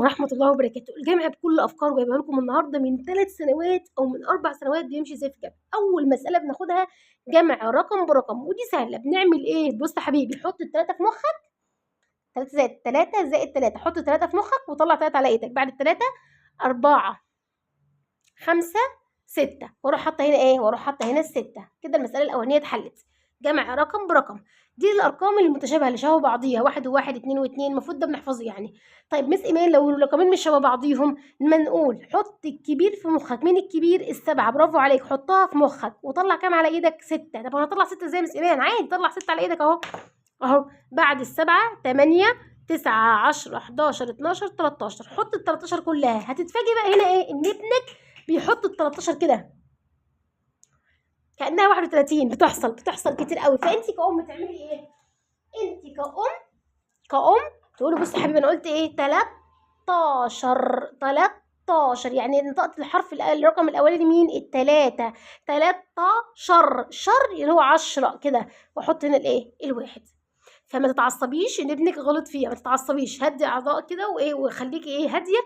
ورحمة الله وبركاته. الجمع بكل أفكاره جايبها لكم النهارده من 3 سنوات أو من 4 سنوات بيمشي إزاي في الجمع. أول مسألة بناخدها جمع رقم برقم، ودي سهلة. بنعمل إيه؟ بُص يا حبيبي، حُط ال3 في مخّك، 3 زائد 3 حُط 3 في مخّك وطلّع 3 على إيدك، بعد ال3 4 5 6 وأروح حاطة هنا إيه؟ وأروح حاطة هنا ال6. كده المسألة الأولانية اتحلت. جمع رقم برقم، دي الأرقام المتشابهة اللي شبه بعضيها، 1 و1 2 و2 المفروض ده بنحفظه يعني. طيب مس إيمان لو الرقمين مش شبه بعضيهم، ما نقول حُط الكبير في مخّك. مين الكبير؟ ال7 برافو عليك، حُطّها في مخّك وطلّع كام على إيدك؟ 6. طب أنا هاطلّع 6 إزاي يا مس إيمان؟ عادي طلّع 6 على إيدك أهو، أهو. بعد ال7 8 9 10 11 12 13 حُط ال13 كلها. هتتفاجئي بقى هنا إيه؟ إن ابنك بيحط ال13 كده كأنها 31. بتحصل كتير أوي. فأنتِ كأم تعملي إيه؟ أنتِ كأم تقولي بُصّي يا حبيبي أنا قُلت إيه؟ 13 يعني نطقت الحرف الرقم الأولاني مين؟ ال3 13 اللي هو 10 كده، وأحط هنا الإيه؟ الواحد. فما تتعصبيش إن ابنك غلط فيها، ما تتعصبيش، هدّي أعضائِك كده وإيه وخليكِ إيه هادية.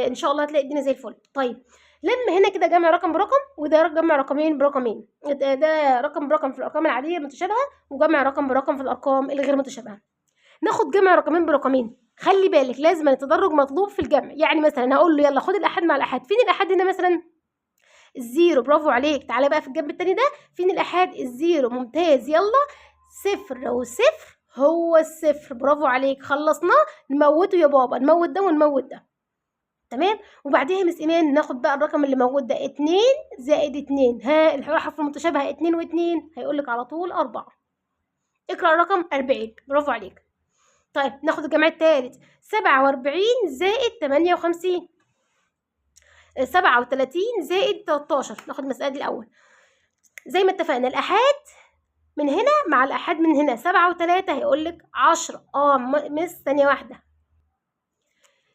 إن شاء الله هتلاقي الدنيا زي الفل. طيب لمّا هنا كده جمع رقم برقم، وده جمع رقمين برقمين، ده رقم برقم في الأرقام العادية المتشابهة، وجمع رقم برقم في الأرقام الغير متشابهة. ناخد جمع رقمين برقمين، خلّي بالِك لازمًا التدرج مطلوب في الجمع. يعني مثلًا هاقول له يالّا خد الآحاد مع الآحاد. فين الآحاد هنا مثلًا؟ الزيرو برافو عليك. تعالَ بقى في الجنب التاني ده، فين الآحاد؟ الزيرو ممتاز. يالّا 0 وصفر هو الصفر برافو عليك. خلّصناه نموّته يا بابا، نموّت ده ونموّت ده. تمام. وبعديها يا مس إيمان ناخد بقى الرقم اللي موجود ده 2 زائد 2. ها الحروف المتشابهة 2 و2 هيقول لِك على طول 4. اقرأ الرقم 40 برافو عليك. طيب ناخد الجمع التالت 47 زائد 58. 37 زائد 13. ناخد المسألة دي الأول. زي ما اتفقنا الآحاد من هنا مع الآحاد من هنا، 7 و3 هيقول لِك 10. مس ثانية واحدة،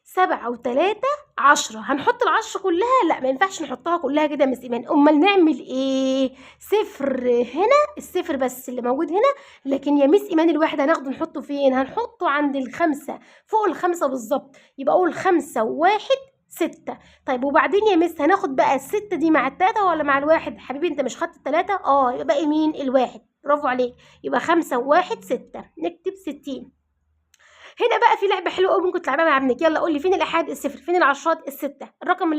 7 و3 10. هنحط ال10 كلها؟ لأ ما ينفعش نحطها كلها كده يا مس إيمان. أمال نعمل إيه؟ صفر هنا، الصفر بس اللي موجود هنا. لكن يا مس إيمان الواحد هناخده نحطه فين؟ هنحطه عند ال5 فوق ال5 بالضبط. يبقى أقول 5 و1 6. طيب وبعدين يا مس هناخد بقى ال6 دي مع ال3 والّا مع الواحد؟ حبيبي أنت مش خدت ال3؟ يبقى باقي مين؟ الواحد برافو عليك. يبقى 5 و1 6 نكتب 60. هنا بقى في لعبة حلوة أوي ممكن تلعبيها مع ابنِك. يالّا قُل لي فين الآحاد؟ الصفر. فين العشرات؟ ال6. الرقم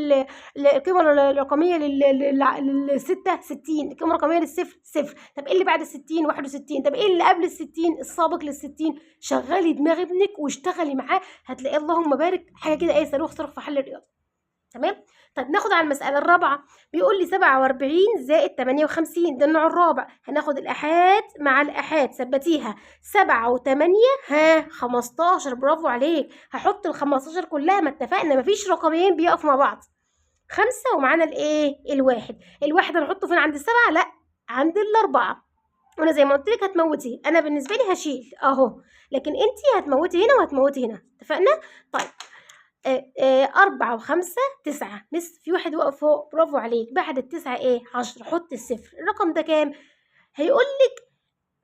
القيمة الرقمية لل6 60. القيمة الرقمية للصفر 0. طب إيه اللي بعد ال60؟ 61. طب إيه اللي قبل ال60؟ السابق لل60. شغّلي دماغ ابنِك واشتغلي معاه، هتلاقيه اللهم بارك حاجة كده إيه صاروخ في حل الرياضة. تمام. طب ناخد على المسألة الرابعة. بيقول لي 47 زائد 58 ده النوع الرابع. هناخد الآحاد مع الآحاد ثبّتيها. 7 و8 ها 15 برافو عليك. هاحط ال15 كلها، ما اتفقنا ما فيش رقمين بيقفوا مع بعض. 5 ومعانا الإيه؟ الواحد. الواحد هنحطه فين؟ عند ال7؟ لأ عند ال4. وأنا زي ما قُلت لِك هتموّتيه، أنا بالنسبة لي هاشيل أهو، لكن أنتِ هتموّتي هنا وهتموّتي هنا، اتفقنا؟ طيب 4 و5 9. مس في واحد واقف فوق برافو عليك. بعد ال9 إيه؟ 10. حُط الصفر. الرقم ده كام؟ هيقول لِك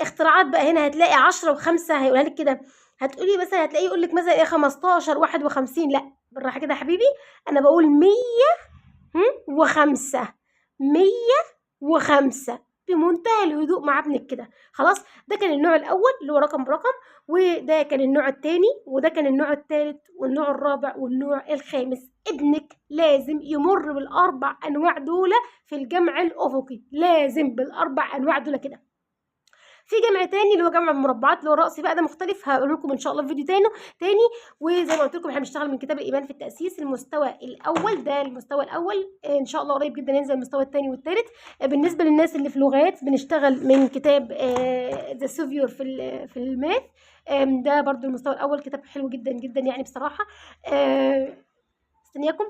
اختراعات بقى هنا. هتلاقي 10 و5 هيقولها لِك كده. هتقولي مثلًا هتلاقيه يقول لِك مثلًا إيه 15 51. لأ بالراحة كده يا حبيبي. أنا باقول 100 و5 105 بمنتهى الهدوء مع ابنِك كده. خلاص. ده كان النوع الأول اللي هو رقم برقم، وده كان النوع التاني، وده كان النوع التالت والنوع الرابع والنوع الخامس. ابنِك لازم يمُر بال4 أنواع دُولة في الجمع الأفقي، لازم بال4 أنواع دُولة كده. في جمع تاني اللي هو جمع المربعات اللي هو الرأسي بقى، ده مختلف هاقوله لكم إن شاء الله في فيديو تاني. وزي ما قُلت لكم إحنا بنشتغل من كتاب الإيمان في التأسيس المستوى الأول. ده المستوى الأول. إن شاء الله قريب جدًا ينزل المستوى التاني والتالت. بالنسبة للناس اللي في لغات بنشتغل من كتاب The Savior في الmath. ده برضه المستوى الأول، كتاب حلو جدًا، جدًا يعني بصراحة. مستنياكم.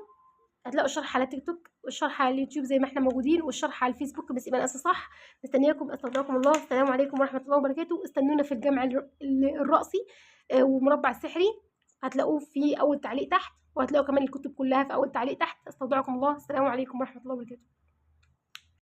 هتلاقوا الشرح على تيك توك والشرح على اليوتيوب زي ما إحنا موجودين، والشرح على الفيسبوك بس إيمان أسا صح. مستنياكم. أستودعكم الله. السلام عليكم ورحمة الله وبركاته. استنونا في الجمع الرأسي ومربع السحري. هتلاقوه في أول تعليق تحت، وهتلاقوا كمان الكتب كلها في أول تعليق تحت. أستودعكم الله. السلام عليكم ورحمة الله وبركاته.